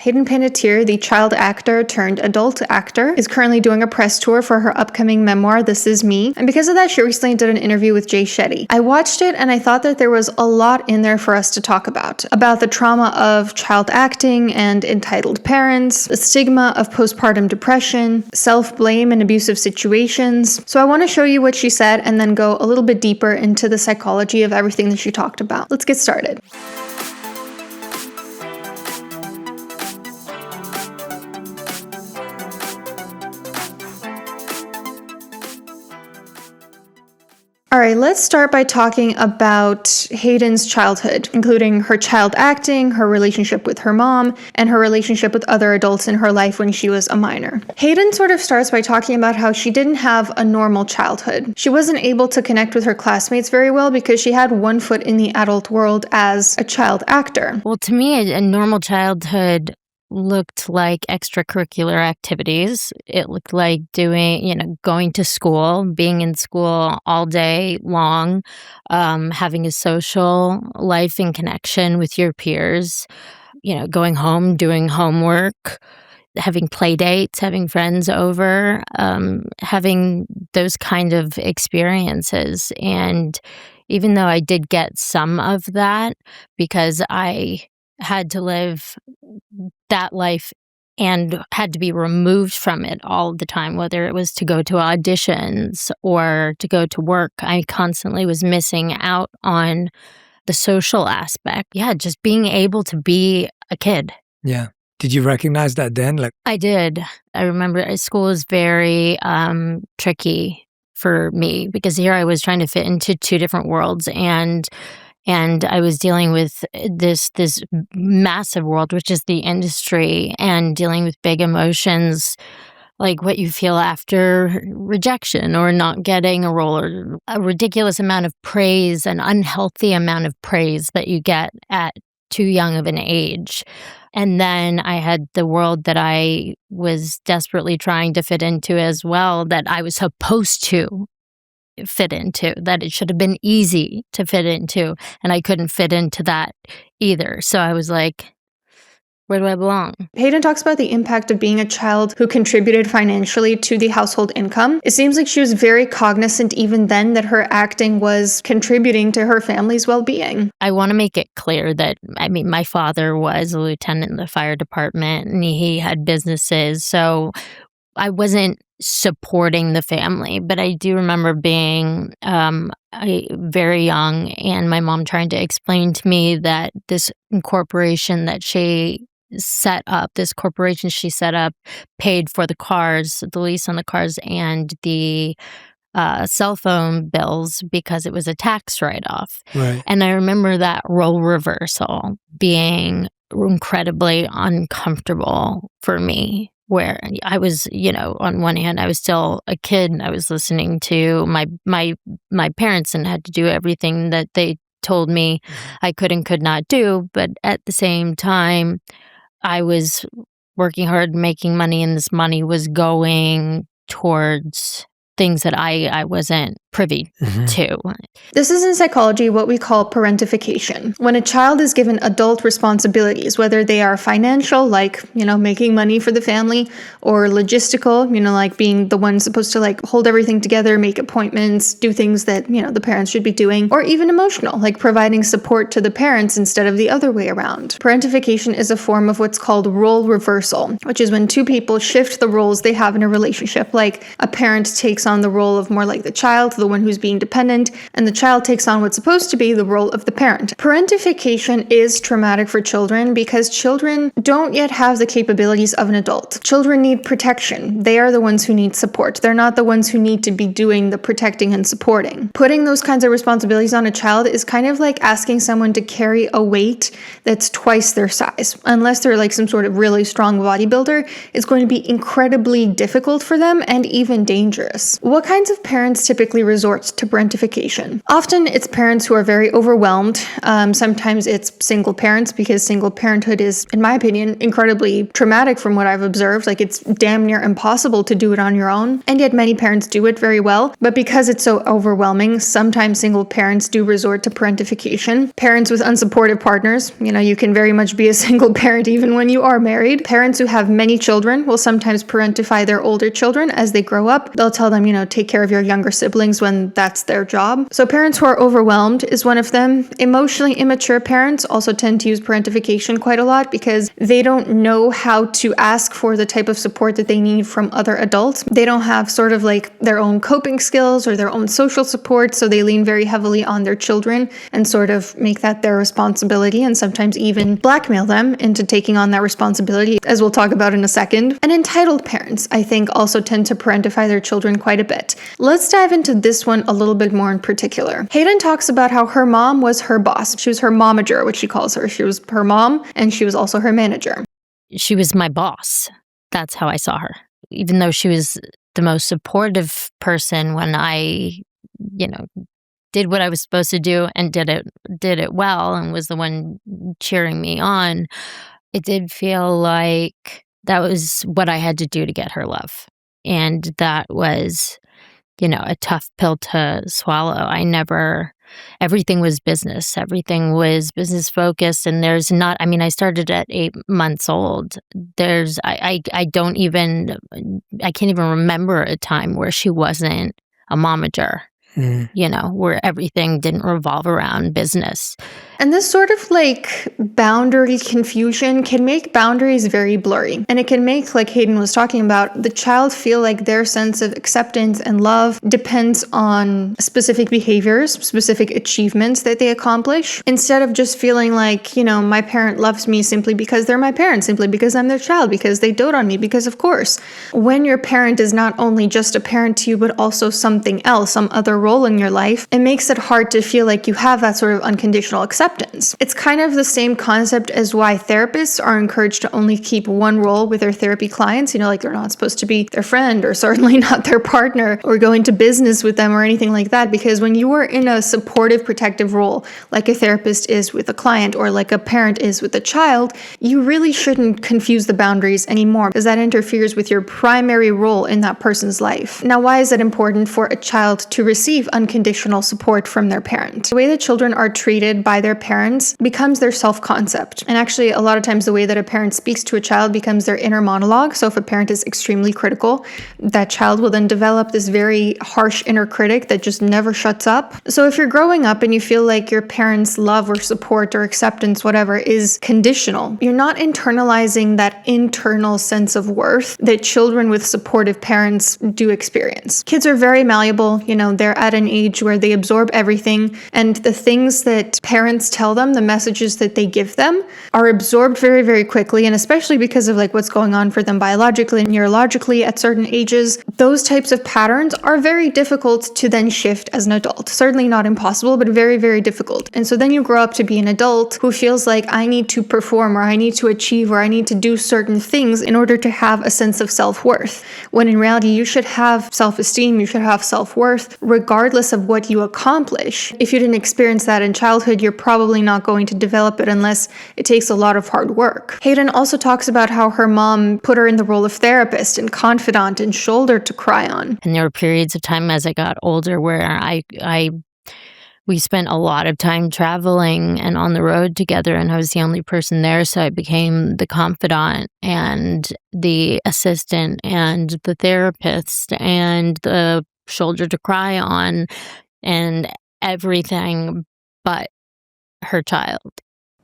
Hayden Panettiere, the child actor turned adult actor, is currently doing a press tour for her upcoming memoir, This Is Me. And because of that, she recently did an interview with Jay Shetty. I watched it and I thought that there was a lot in there for us to talk about the trauma of child acting and entitled parents, the stigma of postpartum depression, self-blame in abusive situations. So I want to show you what she said and then go a little bit deeper into the psychology of everything that she talked about. Let's get started. All right, let's start by talking about Hayden's childhood, including her child acting, her relationship with her mom, and her relationship with other adults in her life when she was a minor. Hayden sort of starts by talking about how she didn't have a normal childhood. She wasn't able to connect with her classmates very well because she had one foot in the adult world as a child actor. Well, to me, a normal childhood looked like extracurricular activities. It looked like going to school, being in school all day long, having a social life and connection with your peers, going home, doing homework, having play dates, having friends over, having those kind of experiences. And even though I did get some of that because I had to live that life and had to be removed from it all the time, whether it was to go to auditions or to go to work. I constantly was missing out on the social aspect. Yeah, just being able to be a kid. Yeah. Did you recognize that then? I did. I remember school was very tricky for me because here I was trying to fit into two different worlds, and I was dealing with this massive world, which is the industry, and dealing with big emotions like what you feel after rejection or not getting a role, or a ridiculous amount of praise, an unhealthy amount of praise that you get at too young of an age. And then I had the world that I was desperately trying to fit into as well, that I was supposed to fit into, that it should have been easy to fit into, and I couldn't fit into that either. So I was like, where do I belong? Hayden talks about the impact of being a child who contributed financially to the household income. It seems like she was very cognizant even then that her acting was contributing to her family's well-being. I want to make it clear that, my father was a lieutenant in the fire department and he had businesses, so I wasn't supporting the family, but I do remember being very young and my mom trying to explain to me that this corporation she set up paid for the cars, the lease on the cars, and the cell phone bills because it was a tax write-off. Right. And I remember that role reversal being incredibly uncomfortable for me, where I was, on one hand, I was still a kid and I was listening to my parents and had to do everything that they told me I could and could not do. But at the same time, I was working hard, making money, and this money was going towards things that I wasn't privy to. This is in psychology what we call parentification. When a child is given adult responsibilities, whether they are financial, like, making money for the family, or logistical, like being the one supposed to hold everything together, make appointments, do things that, the parents should be doing, or even emotional, like providing support to the parents instead of the other way around. Parentification is a form of what's called role reversal, which is when two people shift the roles they have in a relationship, like a parent takes on the role of more like the child, the one who's being dependent, and the child takes on what's supposed to be the role of the parent. Parentification is traumatic for children because children don't yet have the capabilities of an adult. Children need protection. They are the ones who need support. They're not the ones who need to be doing the protecting and supporting. Putting those kinds of responsibilities on a child is kind of like asking someone to carry a weight that's twice their size. Unless they're like some sort of really strong bodybuilder, it's going to be incredibly difficult for them and even dangerous. What kinds of parents typically resort to parentification. Often it's parents who are very overwhelmed. Sometimes it's single parents, because single parenthood is, in my opinion, incredibly traumatic from what I've observed. Like, it's damn near impossible to do it on your own. And yet many parents do it very well. But because it's so overwhelming, sometimes single parents do resort to parentification. Parents with unsupportive partners, you can very much be a single parent even when you are married. Parents who have many children will sometimes parentify their older children as they grow up. They'll tell them, take care of your younger siblings when that's their job. So parents who are overwhelmed is one of them. Emotionally immature parents also tend to use parentification quite a lot because they don't know how to ask for the type of support that they need from other adults. They don't have sort of like their own coping skills or their own social support, so they lean very heavily on their children and sort of make that their responsibility, and sometimes even blackmail them into taking on that responsibility, as we'll talk about in a second. And entitled parents, I think, also tend to parentify their children quite a bit. Let's dive into this one a little bit more in particular. Hayden talks about how her mom was her boss. She was her momager, which she calls her. She was her mom, and she was also her manager. She was my boss. That's how I saw her. Even though she was the most supportive person when I, did what I was supposed to do and did it well and was the one cheering me on, it did feel like that was what I had to do to get her love. And that was, a tough pill to swallow. Everything was business. Everything was business focused. And I started at 8 months old. I can't even remember a time where she wasn't a momager. Where everything didn't revolve around business. And this sort of like boundary confusion can make boundaries very blurry. And it can make, like Hayden was talking about, the child feel like their sense of acceptance and love depends on specific behaviors, specific achievements that they accomplish, instead of just feeling like, my parent loves me simply because they're my parent, simply because I'm their child, because they dote on me, because of course. When your parent is not only just a parent to you, but also something else, some other role in your life, it makes it hard to feel like you have that sort of unconditional acceptance. It's kind of the same concept as why therapists are encouraged to only keep one role with their therapy clients. Like they're not supposed to be their friend or certainly not their partner or go into business with them or anything like that. Because when you are in a supportive, protective role, like a therapist is with a client or like a parent is with a child, you really shouldn't confuse the boundaries anymore, because that interferes with your primary role in that person's life. Now, why is it important for a child to receive unconditional support from their parent? The way that children are treated by their parents becomes their self-concept. And actually, a lot of times the way that a parent speaks to a child becomes their inner monologue. So if a parent is extremely critical, that child will then develop this very harsh inner critic that just never shuts up. So if you're growing up and you feel like your parents' love or support or acceptance, whatever, is conditional, you're not internalizing that internal sense of worth that children with supportive parents do experience. Kids are very malleable. They're at an age where they absorb everything, and the things that parents tell them, the messages that they give them, are absorbed very, very quickly. And especially because of like what's going on for them biologically and neurologically at certain ages, those types of patterns are very difficult to then shift as an adult. Certainly not impossible, but very, very difficult. And so then you grow up to be an adult who feels like I need to perform, or I need to achieve, or I need to do certain things in order to have a sense of self-worth. When in reality, you should have self-esteem, you should have self-worth, regardless of what you accomplish. If you didn't experience that in childhood, you're probably not going to develop it unless it takes a lot of hard work. Hayden also talks about how her mom put her in the role of therapist and confidant and shoulder to cry on. And there were periods of time as I got older where we spent a lot of time traveling and on the road together, and I was the only person there, so I became the confidant and the assistant and the therapist and the shoulder to cry on and everything but her child.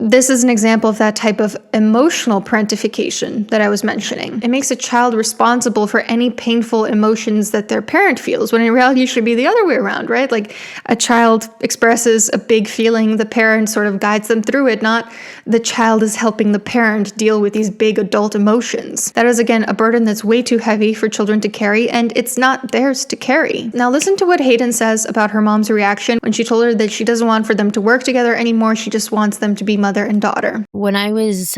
This is an example of that type of emotional parentification that I was mentioning. It makes a child responsible for any painful emotions that their parent feels, when in reality it should be the other way around, right? Like a child expresses a big feeling, the parent sort of guides them through it, not the child is helping the parent deal with these big adult emotions. That is, again, a burden that's way too heavy for children to carry, and it's not theirs to carry. Now listen to what Hayden says about her mom's reaction when she told her that she doesn't want for them to work together anymore, she just wants them to be mother and daughter. When I was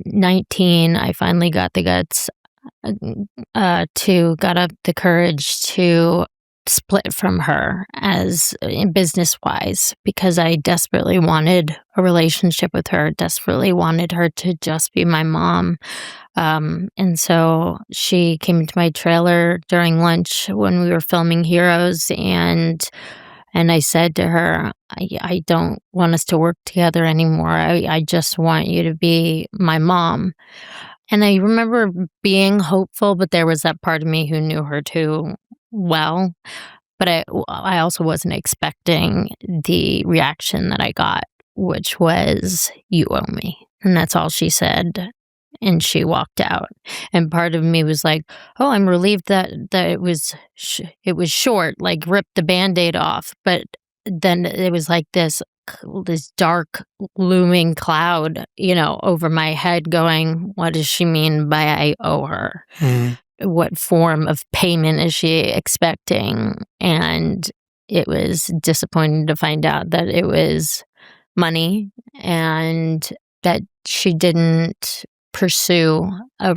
19, I finally got the guts got up the courage to split from her as business wise because I desperately wanted a relationship with her, desperately wanted her to just be my mom. And so she came into my trailer during lunch when we were filming Heroes, and I said to her, I don't want us to work together anymore. I just want you to be my mom. And I remember being hopeful, but there was that part of me who knew her too well. But I also wasn't expecting the reaction that I got, which was, "You owe me." And that's all she said. And she walked out. And part of me was like, "Oh, I'm relieved that it was short, like rip the Band-Aid off." But then it was like this dark looming cloud, over my head going, what does she mean by I owe her? Mhm. What form of payment is she expecting? And it was disappointing to find out that it was money and that she didn't pursue a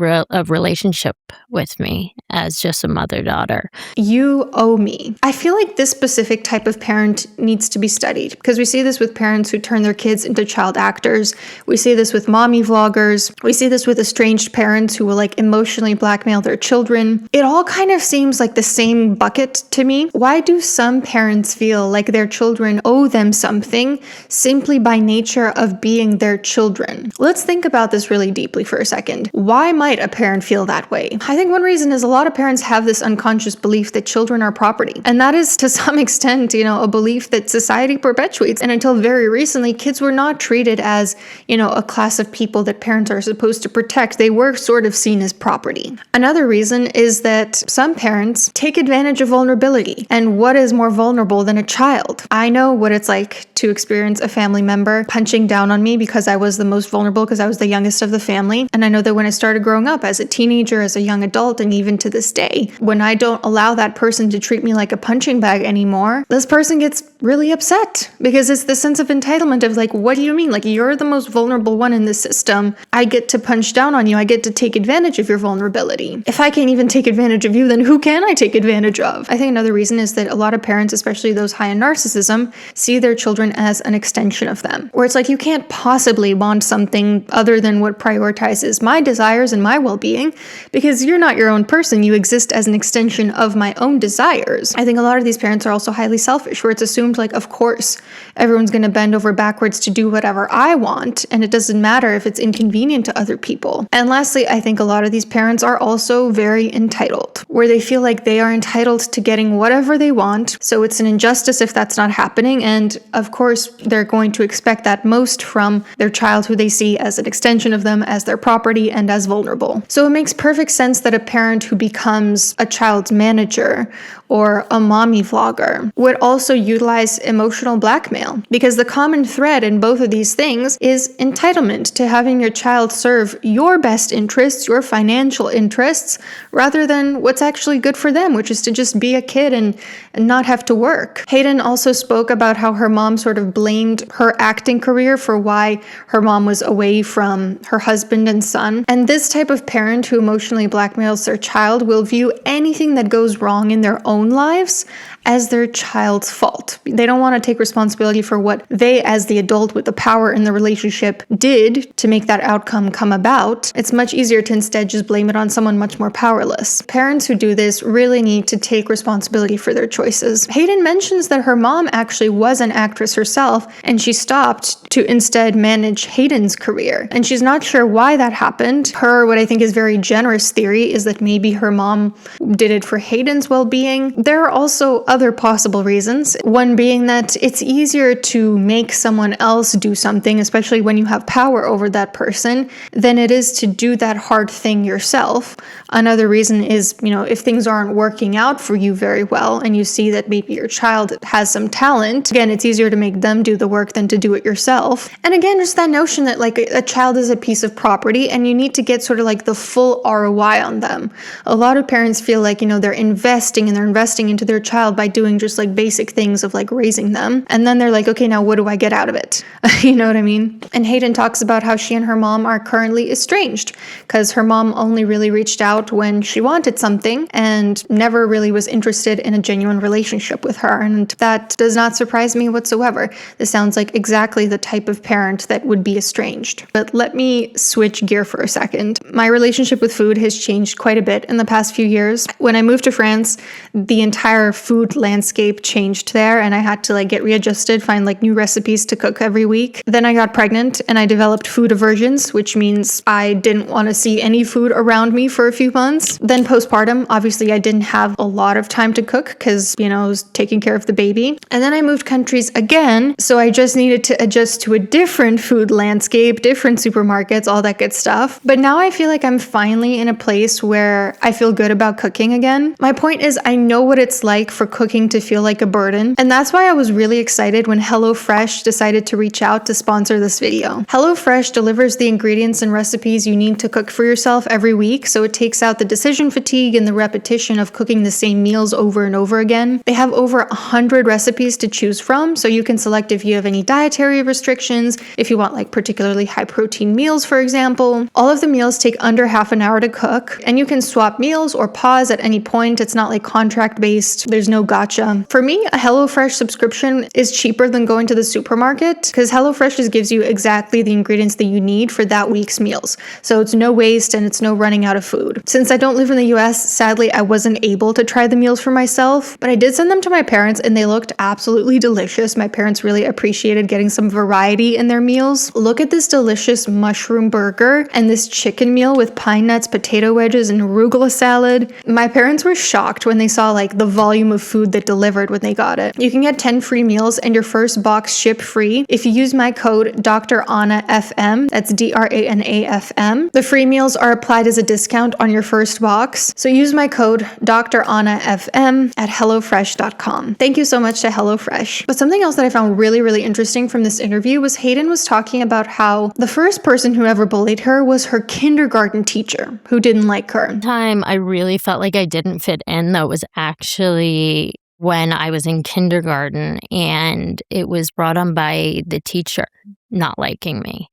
relationship with me as just a mother-daughter. You owe me. I feel like this specific type of parent needs to be studied because we see this with parents who turn their kids into child actors. We see this with mommy vloggers. We see this with estranged parents who will emotionally blackmail their children. It all kind of seems like the same bucket to me. Why do some parents feel like their children owe them something simply by nature of being their children? Let's think about this really deeply for a second. Why might a parent feel that way? I think one reason is a lot of parents have this unconscious belief that children are property. And that is to some extent, a belief that society perpetuates. And until very recently, kids were not treated as, a class of people that parents are supposed to protect. They were sort of seen as property. Another reason is that some parents take advantage of vulnerability. And what is more vulnerable than a child? I know what it's like to experience a family member punching down on me because I was the most vulnerable, because I was the youngest of the family. And I know that when I started growing up as a teenager, as a young adult, and even to this day, when I don't allow that person to treat me like a punching bag anymore, this person gets really upset because it's the sense of entitlement of what do you mean? You're the most vulnerable one in the system. I get to punch down on you. I get to take advantage of your vulnerability. If I can't even take advantage of you, then who can I take advantage of? I think another reason is that a lot of parents, especially those high in narcissism, see their children as an extension of them, where it's you can't possibly want something other than what prioritizes my desires and my well-being, because you're not your own person. You exist as an extension of my own desires. I think a lot of these parents are also highly selfish, where it's assumed of course, everyone's going to bend over backwards to do whatever I want, and it doesn't matter if it's inconvenient to other people. And lastly, I think a lot of these parents are also very entitled, where they feel like they are entitled to getting whatever they want, so it's an injustice if that's not happening, and of course, they're going to expect that most from their child, who they see as an extension of them, as their property, and as vulnerable. So it makes perfect sense that a parent who becomes a child's manager or a mommy vlogger would also utilize emotional blackmail, because the common thread in both of these things is entitlement to having your child serve your best interests, your financial interests, rather than what's actually good for them, which is to just be a kid and not have to work. Hayden also spoke about how her mom sort of blamed her acting career for why her mom was away from her husband and son. And this type of parent who emotionally blackmails their child will view anything that goes wrong in their own lives as their child's fault. They don't want to take responsibility for what they, as the adult with the power in the relationship, did to make that outcome come about. It's much easier to instead just blame it on someone much more powerless. Parents who do this really need to take responsibility for their choices. Hayden mentions that her mom actually was an actress herself, and she stopped to instead manage Hayden's career. And she's not sure why that happened. Her, what I think is very generous theory, is that maybe her mom did it for Hayden's well-being. There are also other possible reasons. One being that it's easier to make someone else do something, especially when you have power over that person, than it is to do that hard thing yourself. Another reason is, if things aren't working out for you very well and you see that maybe your child has some talent, again, it's easier to make them do the work than to do it yourself. And again, just that notion that a child is a piece of property and you need to get sort of the full ROI on them. A lot of parents feel they're investing into their child by by doing just like basic things of like raising them. And then they're like, okay, now what do I get out of it? You know what I mean? And Hayden talks about how she and her mom are currently estranged because her mom only really reached out when she wanted something and never really was interested in a genuine relationship with her. And that does not surprise me whatsoever. This sounds like exactly the type of parent that would be estranged. But let me switch gear for a second. My relationship with food has changed quite a bit in the past few years. When I moved to France, the entire food landscape changed there, and I had to like get readjusted, find like new recipes to cook every week. Then I got pregnant and I developed food aversions, which means I didn't want to see any food around me for a few months. Then postpartum, obviously I didn't have a lot of time to cook because, I was taking care of the baby. And then I moved countries again, so I just needed to adjust to a different food landscape, different supermarkets, all that good stuff. But now I feel like I'm finally in a place where I feel good about cooking again. My point is, I know what it's like for cooking to feel like a burden, and that's why I was really excited when HelloFresh decided to reach out to sponsor this video. HelloFresh delivers the ingredients and recipes you need to cook for yourself every week, so it takes out the decision fatigue and the repetition of cooking the same meals over and over again. They have over 100 recipes to choose from, so you can select if you have any dietary restrictions, if you want like particularly high protein meals, for example. All of the meals take under half an hour to cook, and you can swap meals or pause at any point. It's not like contract based. There's no gotcha. For me, a HelloFresh subscription is cheaper than going to the supermarket because HelloFresh just gives you exactly the ingredients that you need for that week's meals. So it's no waste and it's no running out of food. Since I don't live in the US, sadly, I wasn't able to try the meals for myself, but I did send them to my parents and they looked absolutely delicious. My parents really appreciated getting some variety in their meals. Look at this delicious mushroom burger and this chicken meal with pine nuts, potato wedges, and arugula salad. My parents were shocked when they saw like the volume of food that delivered when they got it. You can get 10 free meals and your first box ship free if you use my code Dr. Anna FM. That's DRANAFM. The free meals are applied as a discount on your first box. So use my code Dr. Anna FM at HelloFresh.com. Thank you so much to HelloFresh. But something else that I found really, really interesting from this interview was Hayden was talking about how the first person who ever bullied her was her kindergarten teacher who didn't like her. Time I really felt like I didn't fit in, though, was actually when I was in kindergarten, and it was brought on by the teacher not liking me.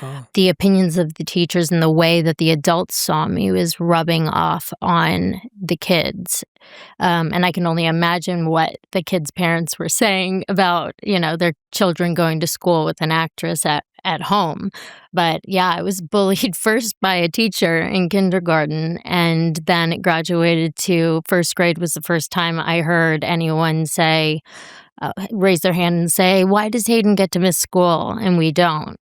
Oh. The opinions of the teachers and the way that the adults saw me was rubbing off on the kids. And I can only imagine what the kids' parents were saying about, their children going to school with an actress at home. But yeah, I was bullied first by a teacher in kindergarten, and then it graduated to first grade was the first time I heard anyone say, raise their hand and say, why does Hayden get to miss school and we don't?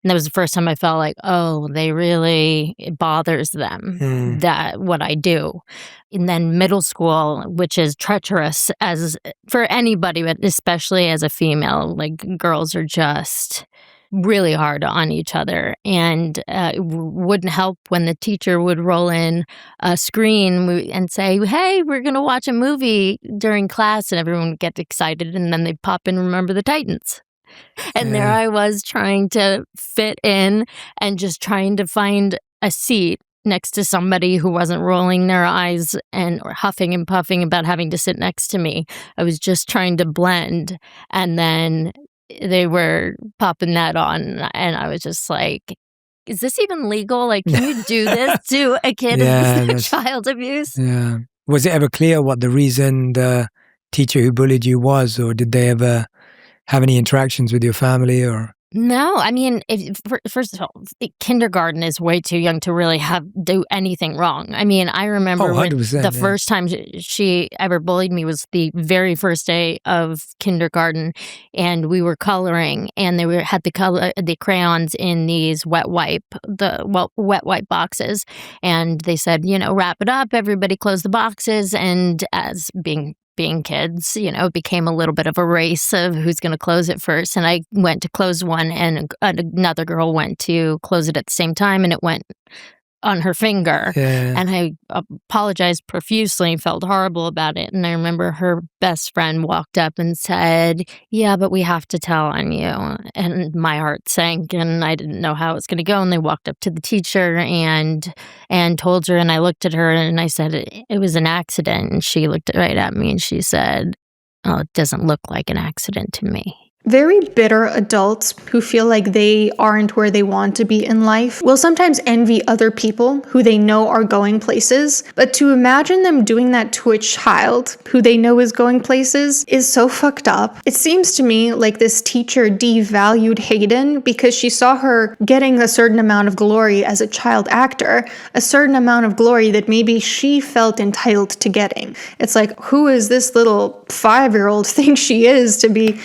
And that was the first time I felt like, oh, it bothers them that what I do. And then middle school, which is treacherous as for anybody, but especially as a female, like girls are just really hard on each other. And it wouldn't help when the teacher would roll in a screen and say, hey, we're going to watch a movie during class, and everyone would get excited, and then they'd pop in Remember the Titans. And there I was trying to fit in and just trying to find a seat next to somebody who wasn't rolling their eyes and or huffing and puffing about having to sit next to me. I was just trying to blend, and then they were popping that on, and I was just like, is this even legal? Like, can you do this to a kid? Is this child abuse? Yeah. Was it ever clear what the reason the teacher who bullied you was, or did they ever have any interactions with your family? Or No, I mean, first of all, kindergarten is way too young to really do anything wrong. I mean, I remember when the first time she ever bullied me was the very first day of kindergarten, and we were coloring, and they had the crayons in these wet wipe boxes, and they said, wrap it up, everybody close the boxes, and as being kids, it became a little bit of a race of who's going to close it first. And I went to close one, and another girl went to close it at the same time, and it went on her finger. Yeah. And I apologized profusely and felt horrible about it. And I remember her best friend walked up and said, yeah, but we have to tell on you. And my heart sank, and I didn't know how it was going to go. And they walked up to the teacher and told her, and I looked at her and I said, it was an accident. And she looked right at me and she said, oh, it doesn't look like an accident to me. Very bitter adults who feel like they aren't where they want to be in life will sometimes envy other people who they know are going places, but to imagine them doing that to a child who they know is going places is so fucked up. It seems to me like this teacher devalued Hayden because she saw her getting a certain amount of glory as a child actor, a certain amount of glory that maybe she felt entitled to getting. It's like, who is this little 5-year-old think she is to be,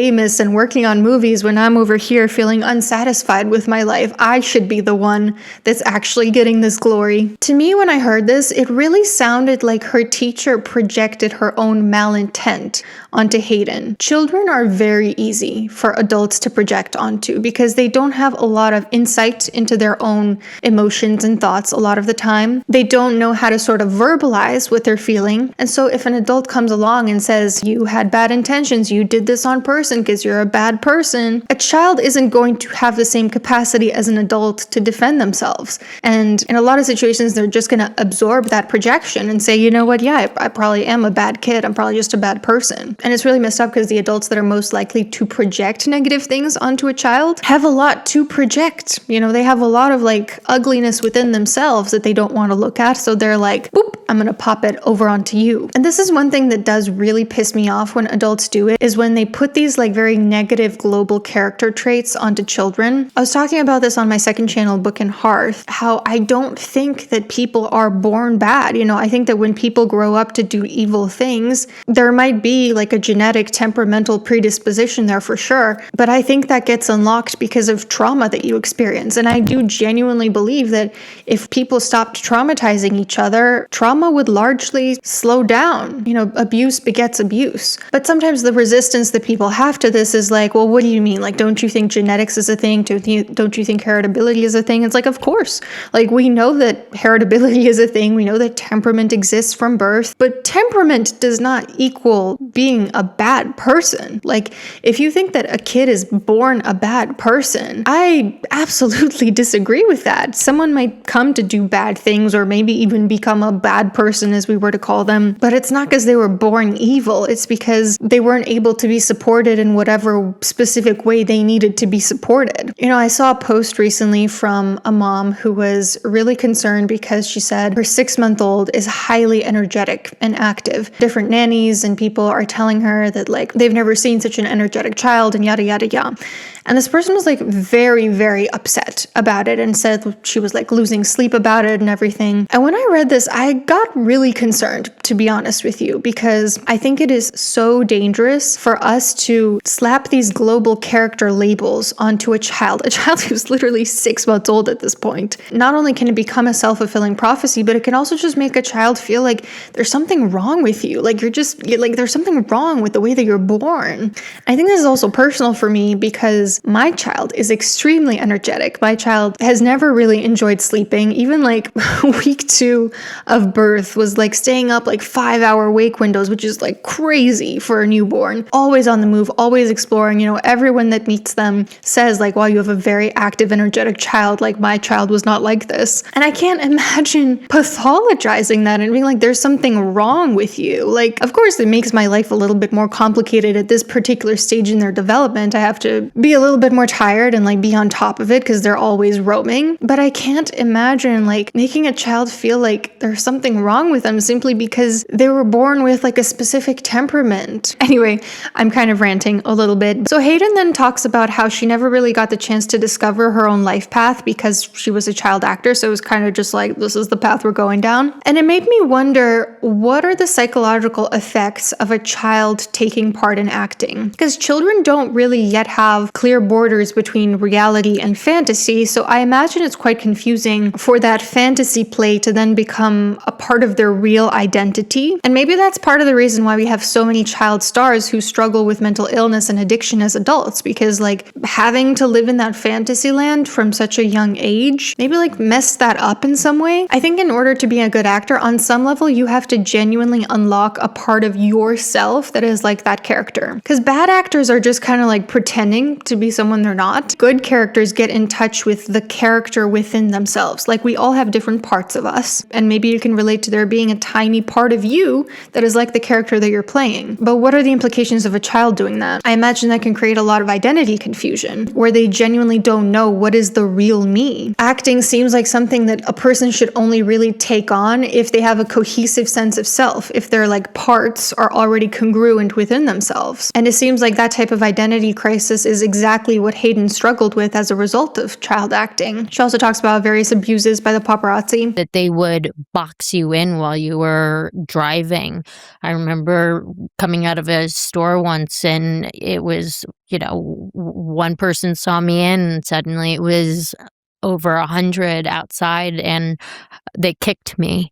famous and working on movies when I'm over here feeling unsatisfied with my life? I should be the one that's actually getting this glory. To me, when I heard this, it really sounded like her teacher projected her own malintent onto Hayden. Children are very easy for adults to project onto because they don't have a lot of insight into their own emotions and thoughts a lot of the time. They don't know how to sort of verbalize what they're feeling. And so if an adult comes along and says, you had bad intentions, you did this on purpose because you're a bad person, a child isn't going to have the same capacity as an adult to defend themselves. And in a lot of situations, they're just going to absorb that projection and say, you know what, yeah, I probably am a bad kid. I'm probably just a bad person. And it's really messed up because the adults that are most likely to project negative things onto a child have a lot to project. They have a lot of ugliness within themselves that they don't want to look at. So they're like, boop, I'm going to pop it over onto you. And this is one thing that does really piss me off when adults do it, is when they put these very negative global character traits onto children. I was talking about this on my second channel, Book and Hearth, how I don't think that people are born bad. I think that when people grow up to do evil things, there might be a genetic temperamental predisposition there for sure, but I think that gets unlocked because of trauma that you experience. And I do genuinely believe that if people stopped traumatizing each other, trauma would largely slow down. Abuse begets abuse. But sometimes the resistance that people have to this is well, what do you mean? Don't you think genetics is a thing? Don't you think heritability is a thing? It's of course. We know that heritability is a thing. We know that temperament exists from birth, but temperament does not equal being a bad person. If you think that a kid is born a bad person, I absolutely disagree with that. Someone might come to do bad things or maybe even become a bad person, as we were to call them, but it's not because they were born evil. It's because they weren't able to be supported in whatever specific way they needed to be supported. I saw a post recently from a mom who was really concerned because she said her 6-month-old is highly energetic and active. Different nannies and people are telling her that they've never seen such an energetic child and yada yada yada. And this person was very, very upset about it and said she was losing sleep about it and everything. And when I read this, I got really concerned, to be honest with you, because I think it is so dangerous for us to slap these global character labels onto a child who's literally 6 months old at this point. Not only can it become a self-fulfilling prophecy, but it can also just make a child feel like there's something wrong with you. There's something wrong with the way that you're born. I think this is also personal for me because my child is extremely energetic. My child has never really enjoyed sleeping. Even week 2 of birth was staying up 5-hour wake windows, which is crazy for a newborn. Always on the move, always exploring. Everyone that meets them says wow, you have a very active, energetic child. My child was not like this. And I can't imagine pathologizing that and being there's something wrong with you. Of course, it makes my life a little bit more complicated at this particular stage in their development. I have to be a little bit more tired and be on top of it because they're always roaming. But I can't imagine making a child feel there's something wrong with them simply because they were born with a specific temperament. Anyway, I'm kind of ranting a little bit. So Hayden then talks about how she never really got the chance to discover her own life path because she was a child actor. So it was kind of just this is the path we're going down. And it made me wonder, what are the psychological effects of a child taking part in acting? Because children don't really yet have clear borders between reality and fantasy. So I imagine it's quite confusing for that fantasy play to then become a part of their real identity. And maybe that's part of the reason why we have so many child stars who struggle with mental illness and addiction as adults, because like having to live in that fantasy land from such a young age maybe like messed that up in some way. I think in order to be a good actor, on some level, you have to genuinely unlock a part of yourself that is like that character. Because bad actors are just kind of like pretending to be someone they're not. Good characters get in touch with the character within themselves. Like we all have different parts of us, and maybe you can relate to there being a tiny part of you that is like the character that you're playing. But what are the implications of a child doing that? I imagine that can create a lot of identity confusion, where they genuinely don't know what is the real me. Acting seems like something that a person should only really take on if they have a cohesive sense of self, if their like parts are already congruent within themselves. And it seems like that type of identity crisis is exactly what Hayden struggled with as a result of child acting. She also talks about various abuses by the paparazzi. That they would box you in while you were driving. I remember coming out of a store once and it was, one person saw me in and suddenly it was over 100 outside and they kicked me.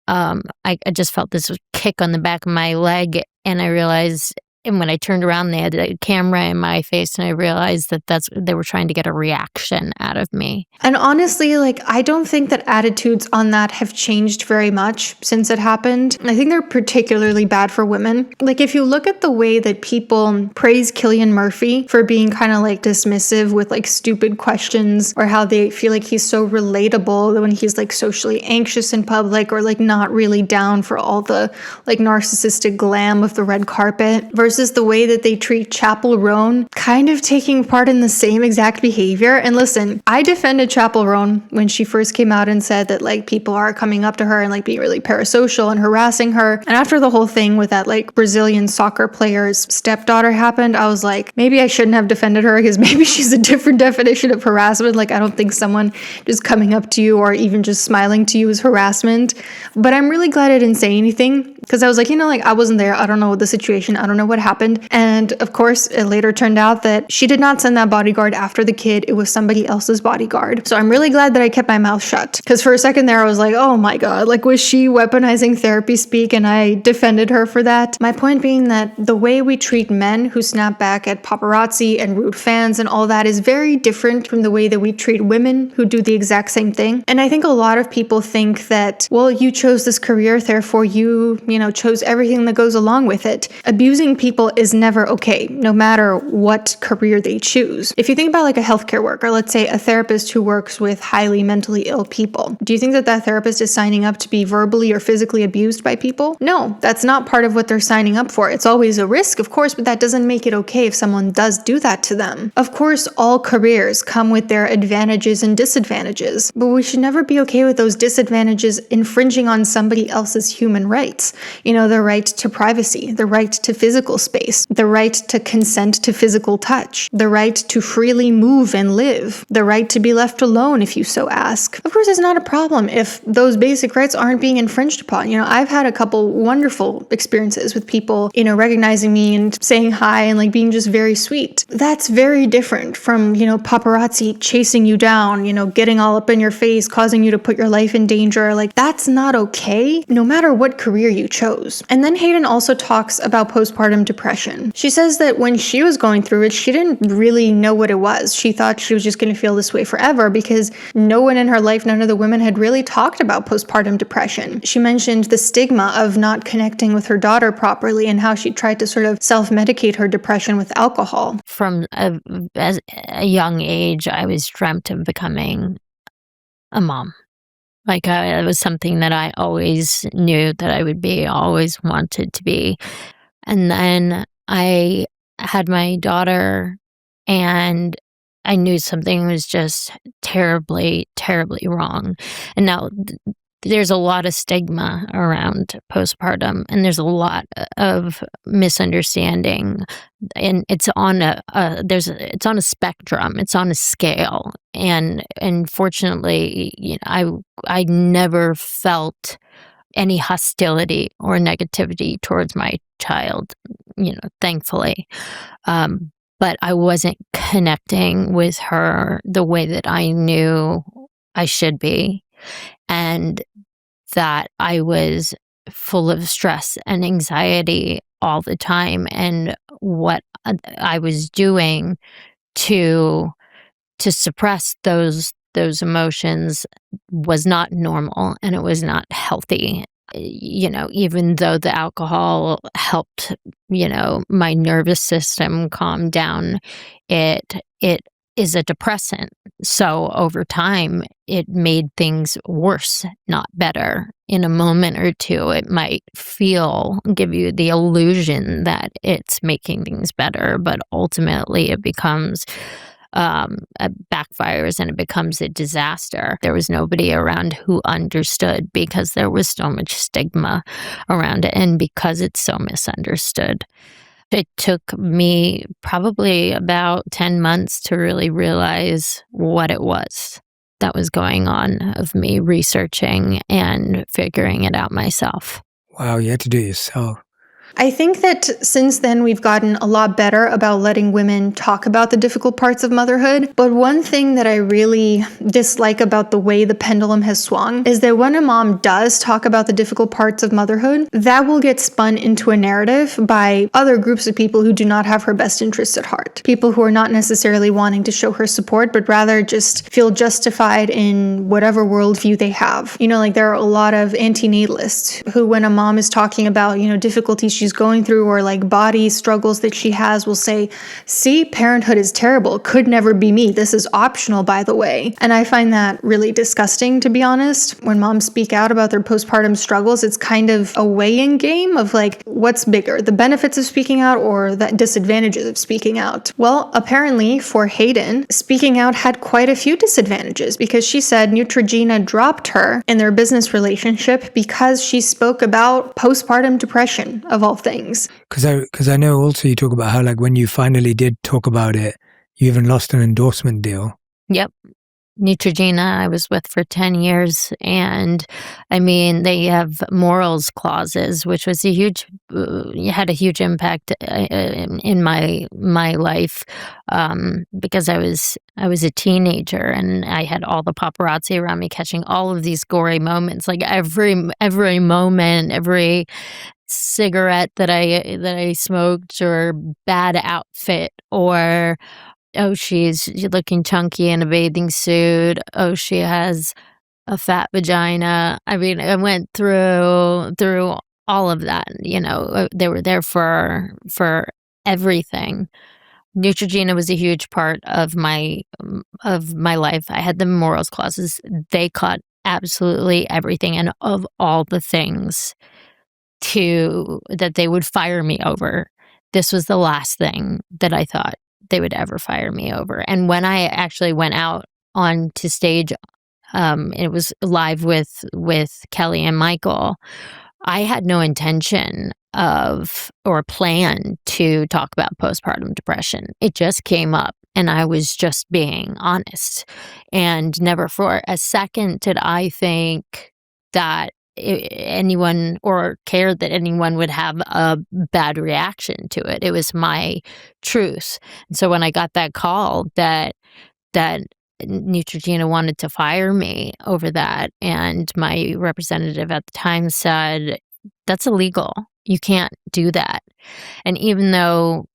I just felt this kick on the back of my leg, and I realized, and when I turned around, they had a camera in my face, and I realized that they were trying to get a reaction out of me. And honestly, like, I don't think that attitudes on that have changed very much since it happened. I think they're particularly bad for women. Like, if you look at the way that people praise Cillian Murphy for being kind of like dismissive with like stupid questions, or how they feel like he's so relatable when he's like socially anxious in public, or like not really down for all the like narcissistic glam of the red carpet, versus the way that they treat Chappell Roan, kind of taking part in the same exact behavior. And listen, I defended Chappell Roan when she first came out and said that like people are coming up to her and like being really parasocial and harassing her. And after the whole thing with that like Brazilian soccer player's stepdaughter happened, I was like, maybe I shouldn't have defended her, because maybe she's a different definition of harassment. Like, I don't think someone just coming up to you or even just smiling to you is harassment. But I'm really glad I didn't say anything, because I was like, like I wasn't there. I don't know the situation. I don't know what happened. And of course, it later turned out that she did not send that bodyguard after the kid. It was somebody else's bodyguard. So I'm really glad that I kept my mouth shut, because for a second there I was like, oh my God, like was she weaponizing therapy speak? And I defended her for that. My point being that the way we treat men who snap back at paparazzi and rude fans and all that is very different from the way that we treat women who do the exact same thing. And I think a lot of people think that, well, you chose this career, therefore you chose everything that goes along with it. Abusing people is never okay, no matter what career they choose. If you think about like a healthcare worker, let's say a therapist who works with highly mentally ill people, do you think that that therapist is signing up to be verbally or physically abused by people? No, that's not part of what they're signing up for. It's always a risk, of course, but that doesn't make it okay if someone does do that to them. Of course, all careers come with their advantages and disadvantages, but we should never be okay with those disadvantages infringing on somebody else's human rights. The right to privacy, the right to physical space, the right to consent to physical touch, the right to freely move and live, the right to be left alone if you so ask. Of course, it's not a problem if those basic rights aren't being infringed upon. I've had a couple wonderful experiences with people, recognizing me and saying hi and like being just very sweet. That's very different from, paparazzi chasing you down, getting all up in your face, causing you to put your life in danger. Like, that's not okay, no matter what career you chose. And then Hayden also talks about postpartum depression. She says that when she was going through it, she didn't really know what it was. She thought she was just going to feel this way forever, because no one in her life, none of the women had really talked about postpartum depression. She mentioned the stigma of not connecting with her daughter properly and how she tried to sort of self-medicate her depression with alcohol. From as a young age, I was dreamt of becoming a mom. Like, it was something that I always knew that I would be, always wanted to be. And then I had my daughter, and I knew something was just terribly, terribly wrong. And now there's a lot of stigma around postpartum, and there's a lot of misunderstanding, and it's on it's on a spectrum, it's on a scale, and fortunately, I never felt any hostility or negativity towards my child, thankfully. But I wasn't connecting with her the way that I knew I should be, and that I was full of stress and anxiety all the time. And what I was doing to suppress those emotions was not normal, and it was not healthy. Even though the alcohol helped, my nervous system calm down, it is a depressant. So over time, it made things worse, not better. In a moment or two, it might give you the illusion that it's making things better, but ultimately it becomes it backfires and it becomes a disaster. There was nobody around who understood because there was so much stigma around it and because it's so misunderstood. It took me probably about 10 months to really realize what it was that was going on, of me researching and figuring it out myself. Wow, you had to do it yourself. I think that since then we've gotten a lot better about letting women talk about the difficult parts of motherhood. But one thing that I really dislike about the way the pendulum has swung is that when a mom does talk about the difficult parts of motherhood, that will get spun into a narrative by other groups of people who do not have her best interests at heart. People who are not necessarily wanting to show her support, but rather just feel justified in whatever worldview they have. There are a lot of antinatalists who, when a mom is talking about, difficulties she's going through or body struggles that she has, will say, see, parenthood is terrible. Could never be me. This is optional, by the way. And I find that really disgusting, to be honest. When moms speak out about their postpartum struggles, it's kind of a weighing game of what's bigger, the benefits of speaking out or the disadvantages of speaking out. Well, apparently for Hayden, speaking out had quite a few disadvantages because she said Neutrogena dropped her in their business relationship because she spoke about postpartum depression, of all things. Because I know also you talk about how when you finally did talk about it, you even lost an endorsement deal. Yep. Neutrogena I was with for 10 years, and they have morals clauses, which was had a huge impact in my life, because I was a teenager and I had all the paparazzi around me catching all of these gory moments, every moment, every cigarette that I smoked, or bad outfit, or oh, she's looking chunky in a bathing suit. Oh, she has a fat vagina. I went through all of that. They were there for everything. Neutrogena was a huge part of my life. I had the morals clauses. They caught absolutely everything, and of all the things that they would fire me over, this was the last thing that I thought they would ever fire me over. And when I actually went out onto stage, it was live with Kelly and Michael, I had no intention of or plan to talk about postpartum depression. It just came up and I was just being honest, and never for a second did I think that anyone or cared that anyone would have a bad reaction to it. It was my truth. And so when I got that call that Neutrogena wanted to fire me over that, and my representative at the time said, that's illegal. You can't do that. And even though,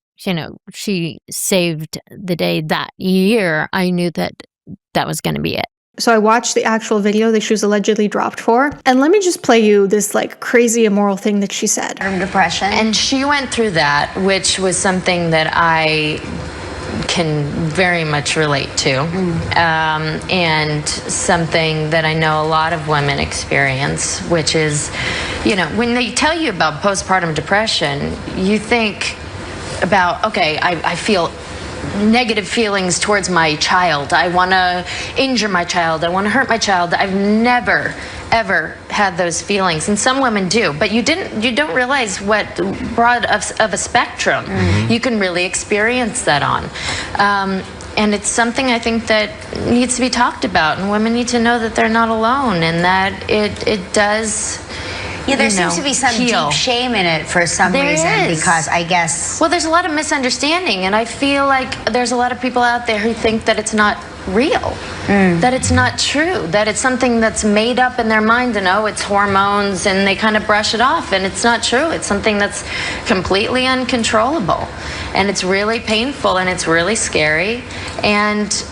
she saved the day that year, I knew that was going to be it. So I watched the actual video that she was allegedly dropped for. And let me just play you this crazy immoral thing that she said. Depression. And she went through that, which was something that I can very much relate to. And something that I know a lot of women experience, which is, when they tell you about postpartum depression, you think about, okay, I feel negative feelings towards my child. I want to injure my child. I want to hurt my child. I've never, ever had those feelings. And some women do, but you don't realize what broad of a spectrum you can really experience that on. And it's something I think that needs to be talked about, and women need to know that they're not alone, and that it does. Yeah, there seems to be some deep shame in it for some reason, because I guess... Well, there's a lot of misunderstanding, and I feel like there's a lot of people out there who think that it's not real. that it's not true, that it's something that's made up in their mind, and it's hormones, and they kind of brush it off, and it's not true. It's something that's completely uncontrollable, and it's really painful, and it's really scary, and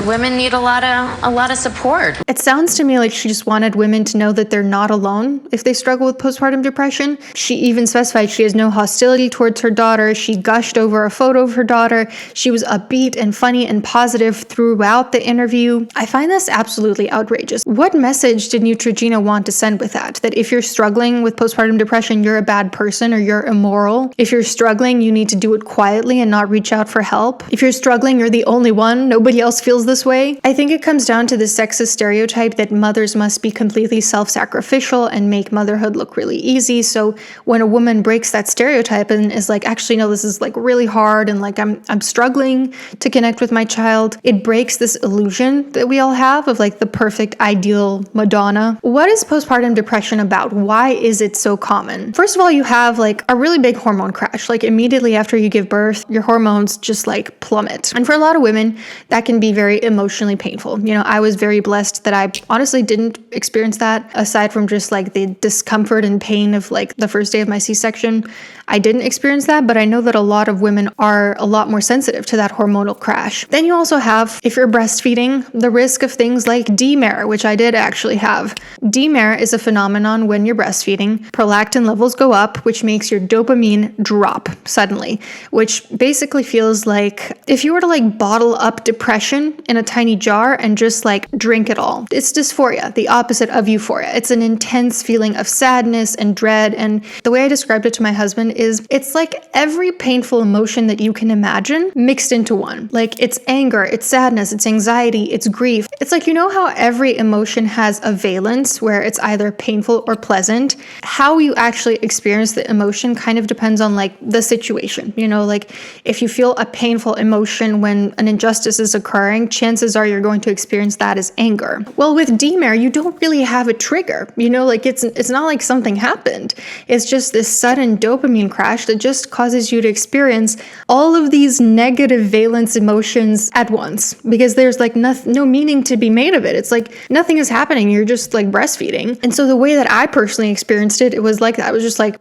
women need a lot of support. It sounds to me like she just wanted women to know that they're not alone if they struggle with postpartum depression. She even specified she has no hostility towards her daughter. She gushed over a photo of her daughter. She was upbeat and funny and positive throughout the interview. I find this absolutely outrageous. What message did Neutrogena want to send with that? That if you're struggling with postpartum depression, you're a bad person or you're immoral? If you're struggling, you need to do it quietly and not reach out for help? If you're struggling, you're the only one, nobody else feels this way? I think it comes down to the sexist stereotype that mothers must be completely self-sacrificial and make motherhood look really easy. So when a woman breaks that stereotype and is like, actually, no, this is like really hard, and like I'm struggling to connect with my child, it breaks this illusion that we all have of like the perfect ideal Madonna. What is postpartum depression about? Why is it so common? First of all, you have like a really big hormone crash. Like immediately after you give birth, your hormones just like plummet. And for a lot of women, that can be very emotionally painful. I was very blessed that I honestly didn't experience that, aside from just like the discomfort and pain of like the first day of my C-section. I didn't experience that, but I know that a lot of women are a lot more sensitive to that hormonal crash. Then you also have, if you're breastfeeding, the risk of things like DMARE, which I did actually have. DMARE is a phenomenon when you're breastfeeding. Prolactin levels go up, which makes your dopamine drop suddenly, which basically feels like if you were to like bottle up depression in a tiny jar and just like drink it all. It's dysphoria, the opposite of euphoria. It's an intense feeling of sadness and dread. And the way I described it to my husband is it's like every painful emotion that you can imagine mixed into one. Like it's anger, it's sadness, it's anxiety, it's grief. It's like, how every emotion has a valence where it's either painful or pleasant. How you actually experience the emotion kind of depends on like the situation. Like if you feel a painful emotion when an injustice is occurring, chances are you're going to experience that as anger. Well, with DMARE, you don't really have a trigger. Like it's not like something happened. It's just this sudden dopamine crash that just causes you to experience all of these negative valence emotions at once, because there's like no meaning to be made of it. It's like nothing is happening. You're just like breastfeeding. And so the way that I personally experienced it, it was like that. It was just like,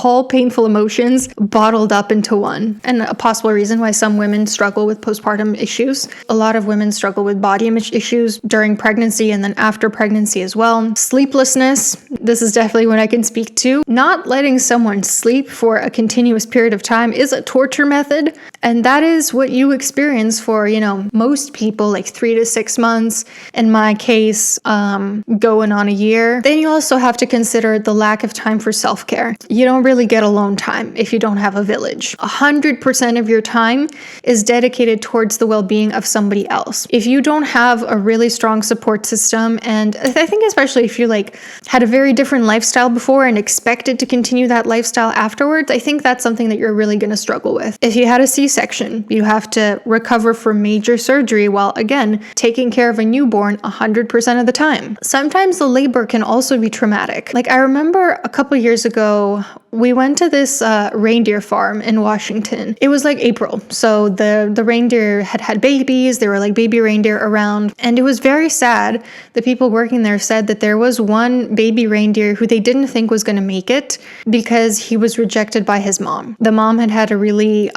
all painful emotions bottled up into one. And a possible reason why some women struggle with postpartum issues. A lot of women struggle with body image issues during pregnancy and then after pregnancy as well. Sleeplessness. This is definitely what I can speak to. Not letting someone sleep for a continuous period of time is a torture method. And that is what you experience for, most people, like 3 to 6 months. In my case, going on a year. Then you also have to consider the lack of time for self-care. You don't really get alone time if you don't have a village. 100% of your time is dedicated towards the well-being of somebody else. If you don't have a really strong support system, and I think especially if you like had a very different lifestyle before and expected to continue that lifestyle afterwards, I think that's something that you're really going to struggle with. If you had a C-section, you have to recover from major surgery while, again, taking care of a newborn 100% of the time. Sometimes the labor can also be traumatic. Like I remember a couple years ago, we went to this reindeer farm in Washington. It was like April. So the reindeer had babies. There were like baby reindeer around. And it was very sad. The people working there said that there was one baby reindeer who they didn't think was going to make it because he was rejected by his mom. The mom had a really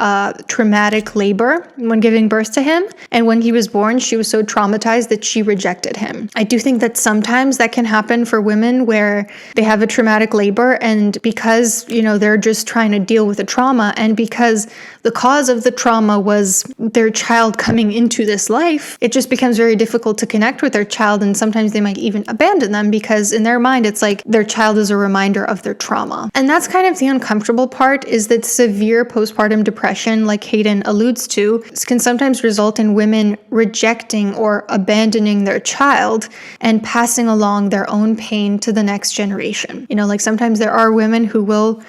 traumatic labor when giving birth to him. And when he was born, she was so traumatized that she rejected him. I do think that sometimes that can happen for women where they have a traumatic labor, and because they're just trying to deal with the trauma, and because the cause of the trauma was their child coming into this life, it just becomes very difficult to connect with their child, and sometimes they might even abandon them because in their mind it's like their child is a reminder of their trauma. And that's kind of the uncomfortable part, is that severe postpartum depression, like Hayden alludes to, can sometimes result in women rejecting or abandoning their child and passing along their own pain to the next generation. Like sometimes there are women who will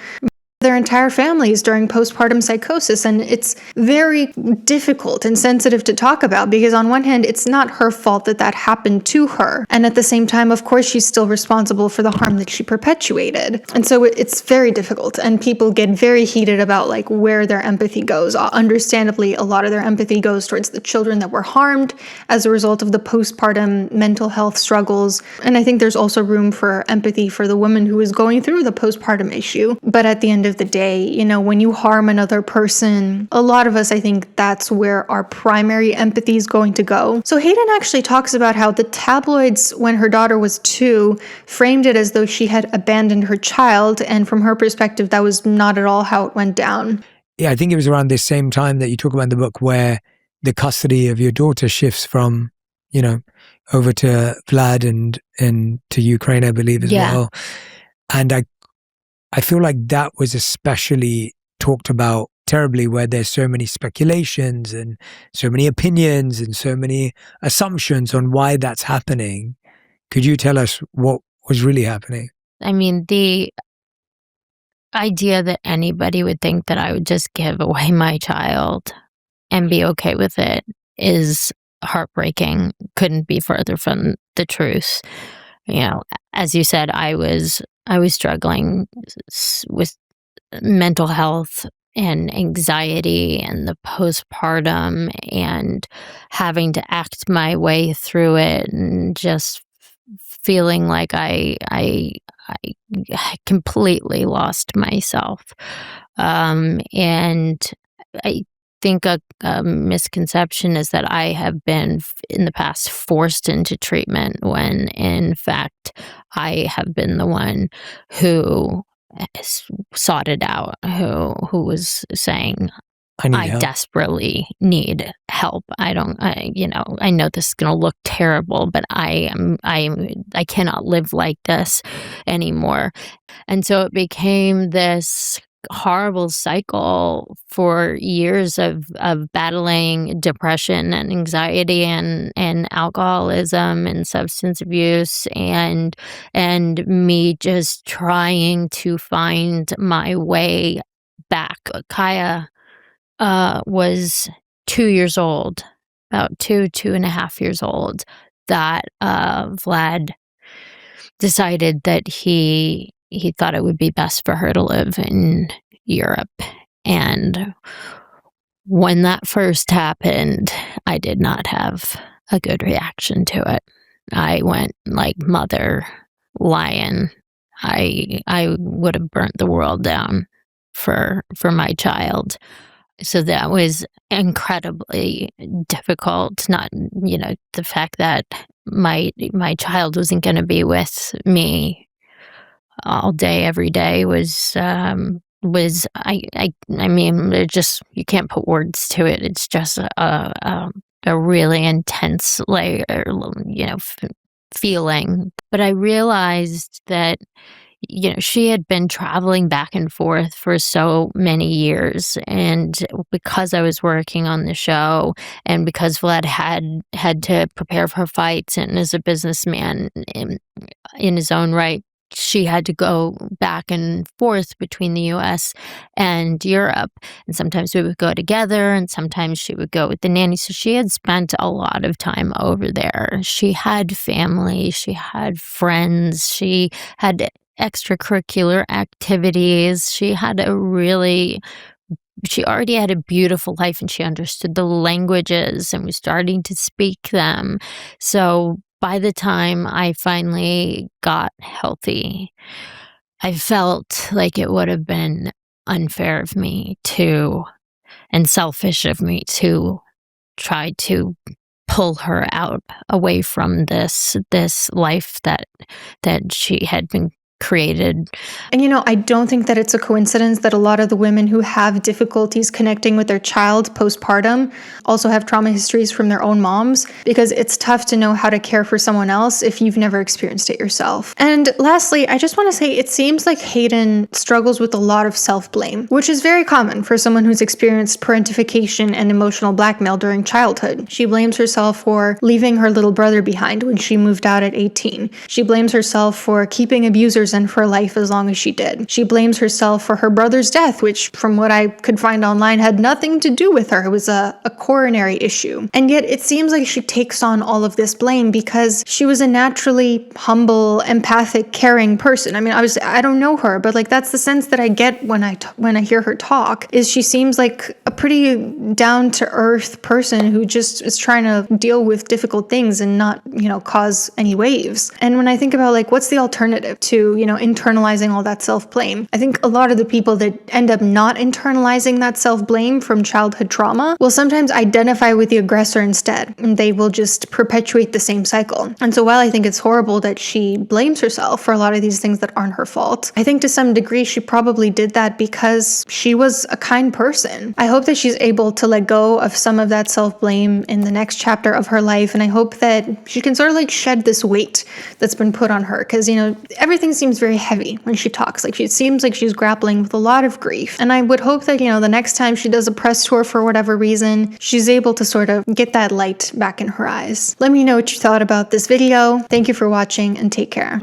their entire families during postpartum psychosis. And it's very difficult and sensitive to talk about because on one hand, it's not her fault that that happened to her. And at the same time, of course, she's still responsible for the harm that she perpetuated. And so it's very difficult. And people get very heated about like where their empathy goes. Understandably, a lot of their empathy goes towards the children that were harmed as a result of the postpartum mental health struggles. And I think there's also room for empathy for the woman who is going through the postpartum issue. But at the end of the day, you know, when you harm another person, a lot of us, I think that's where our primary empathy is going to go. So Hayden actually talks about how the tabloids, when her daughter was 2, framed it as though she had abandoned her child. And from her perspective, that was not at all how it went down. Yeah, I think it was around this same time that you talk about in the book where the custody of your daughter shifts from, you know, over to Vlad and to Ukraine, I believe, as well. And I feel like that was especially talked about terribly, where there's so many speculations and so many opinions and so many assumptions on why that's happening. Could you tell us what was really happening? I mean, the idea that anybody would think that I would just give away my child and be okay with it is heartbreaking. Couldn't be further from the truth. You know, as you said, I was struggling with mental health and anxiety and the postpartum and having to act my way through it and just feeling like I completely lost myself. And I think a misconception is that I have been in the past forced into treatment when in fact I have been the one who sought it out, who was saying, I desperately need help. I know this is going to look terrible, but I cannot live like this anymore. And so it became this horrible cycle for years of battling depression and anxiety and alcoholism and substance abuse and me just trying to find my way back. Kaya was 2 years old, about 2.5 years old, that Vlad decided that he thought it would be best for her to live in Europe. And when that first happened, I did not have a good reaction to it. I went like mother lion. I would have burnt the world down for my child. So that was incredibly difficult. Not, the fact that my child wasn't going to be with me all day, every day was I mean, it just, you can't put words to it. It's just a really intense layer, feeling. But I realized that, she had been traveling back and forth for so many years. And because I was working on the show and because Vlad had to prepare for fights and as a businessman in his own right, she had to go back and forth between the US and Europe. And sometimes we would go together and sometimes she would go with the nanny. So she had spent a lot of time over there. She had family, she had friends, she had extracurricular activities. She already had a beautiful life and she understood the languages and was starting to speak them. So by the time I finally got healthy, I felt like it would have been unfair of me and selfish of me to try to pull her out away from this life that she had been created. And I don't think that it's a coincidence that a lot of the women who have difficulties connecting with their child postpartum also have trauma histories from their own moms, because it's tough to know how to care for someone else if you've never experienced it yourself. And lastly, I just want to say it seems like Hayden struggles with a lot of self-blame, which is very common for someone who's experienced parentification and emotional blackmail during childhood. She blames herself for leaving her little brother behind when she moved out at 18. She blames herself for keeping abusers represent for life as long as she did. She blames herself for her brother's death, which from what I could find online had nothing to do with her. It was a coronary issue. And yet it seems like she takes on all of this blame because she was a naturally humble, empathic, caring person. I mean, obviously I don't know her, but like that's the sense that I get when I hear her talk, is she seems like a pretty down-to-earth person who just is trying to deal with difficult things and not, cause any waves. And when I think about like what's the alternative to, internalizing all that self-blame, I think a lot of the people that end up not internalizing that self-blame from childhood trauma will sometimes identify with the aggressor instead, and they will just perpetuate the same cycle. And so while I think it's horrible that she blames herself for a lot of these things that aren't her fault, I think to some degree she probably did that because she was a kind person. I hope that she's able to let go of some of that self-blame in the next chapter of her life, and I hope that she can sort of like shed this weight that's been put on her, because everything seems very heavy when she talks. Like it seems like she's grappling with a lot of grief, and I would hope that the next time she does a press tour for whatever reason, she's able to sort of get that light back in her eyes. Let me know what you thought about this video. Thank you for watching, and take care.